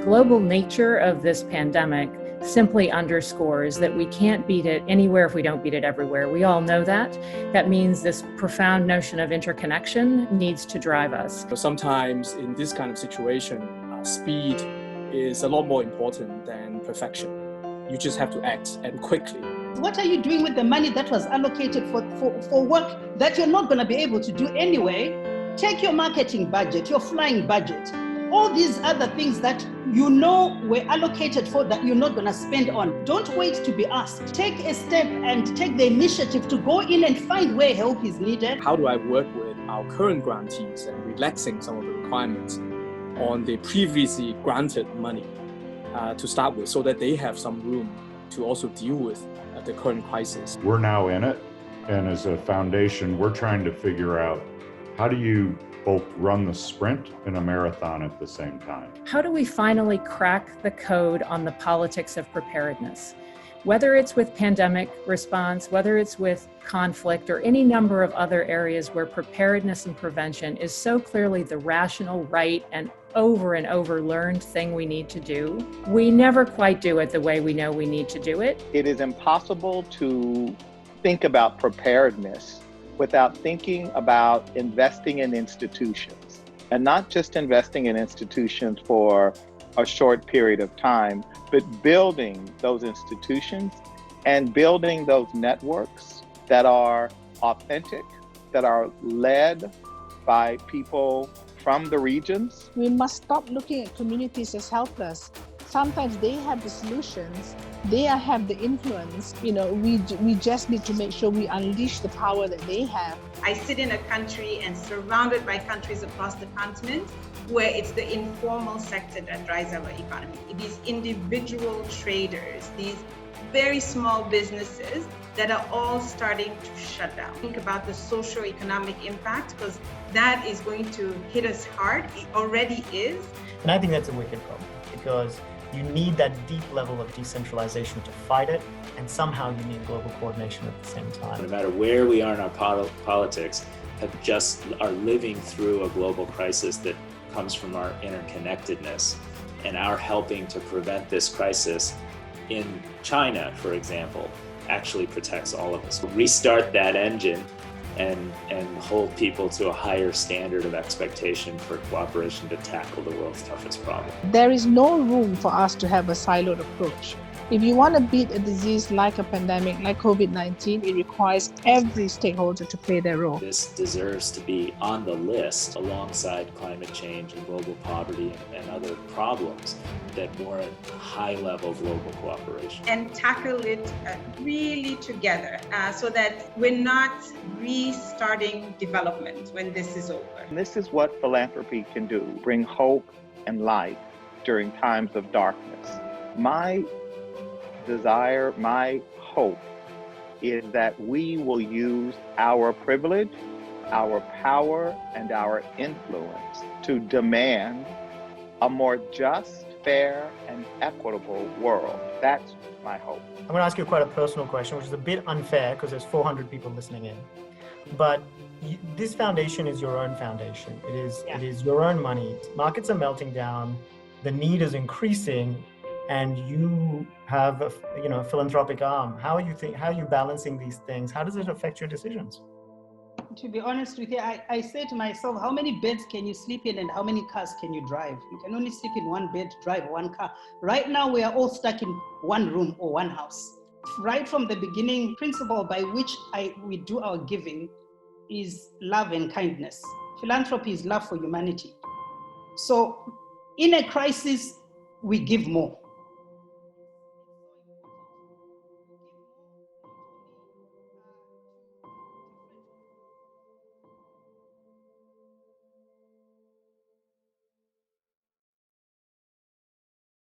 global nature of this pandemic simply underscores that we can't beat it anywhere if we don't beat it everywhere. We all know that. That means this profound notion of interconnection needs to drive us. Sometimes in this kind of situation, speed is a lot more important than perfection. You just have to act and quickly. What are you doing with the money that was allocated for work that you're not going to be able to do anyway? Take your marketing budget, your flying budget, all these other things that you know were allocated for that you're not going to spend on. Don't wait to be asked. Take a step and take the initiative to go in and find where help is needed. How do I work with our current grantees and relaxing some of the requirements on the previously granted money to start with, so that they have some room to also deal with the current crisis? We're now in it, and as a foundation, we're trying to figure out, how do you both run the sprint and a marathon at the same time? How do we finally crack the code on the politics of preparedness? Whether it's with pandemic response, whether it's with conflict, or any number of other areas where preparedness and prevention is so clearly the rational, right, and over learned thing we need to do, we never quite do it the way we know we need to do it. It is impossible to think about preparedness without thinking about investing in institutions, and not just investing in institutions for a short period of time, but building those institutions and building those networks that are authentic, that are led by people from the regions. We must stop looking at communities as helpless. Sometimes they have the solutions, they have the influence. We just need to make sure we unleash the power that they have. I sit in a country and surrounded by countries across the continent where it's the informal sector that drives our economy. These individual traders, these very small businesses that are all starting to shut down. Think about the socio-economic impact, because that is going to hit us hard. It already is. And I think that's a wicked problem, because you need that deep level of decentralization to fight it, and somehow you need global coordination at the same time. No matter where we are in our politics, are living through a global crisis that comes from our interconnectedness, and our helping to prevent this crisis in China, for example, actually protects all of us. Restart that engine and hold people to a higher standard of expectation for cooperation to tackle the world's toughest problem. There is no room for us to have a siloed approach. If you want to beat a disease like a pandemic, like COVID-19, it requires every stakeholder to play their role. This deserves to be on the list alongside climate change and global poverty and other problems that warrant high-level global cooperation. And tackle it really together so that we're not restarting development when this is over. And this is what philanthropy can do: bring hope and light during times of darkness. My desire, my hope is that we will use our privilege, our power, and our influence to demand a more just, fair, and equitable world. That's my hope. I'm going to ask you quite a personal question, which is a bit unfair because there's 400 people listening in. But this foundation is your own foundation. It is your own money. Markets are melting down. The need is increasing. And you have a philanthropic arm. How are you balancing these things? How does it affect your decisions? To be honest with you, I say to myself, how many beds can you sleep in and how many cars can you drive? You can only sleep in one bed, drive one car. Right now, we are all stuck in one room or one house. Right from the beginning, principle by which we do our giving is love and kindness. Philanthropy is love for humanity. So in a crisis, we give more.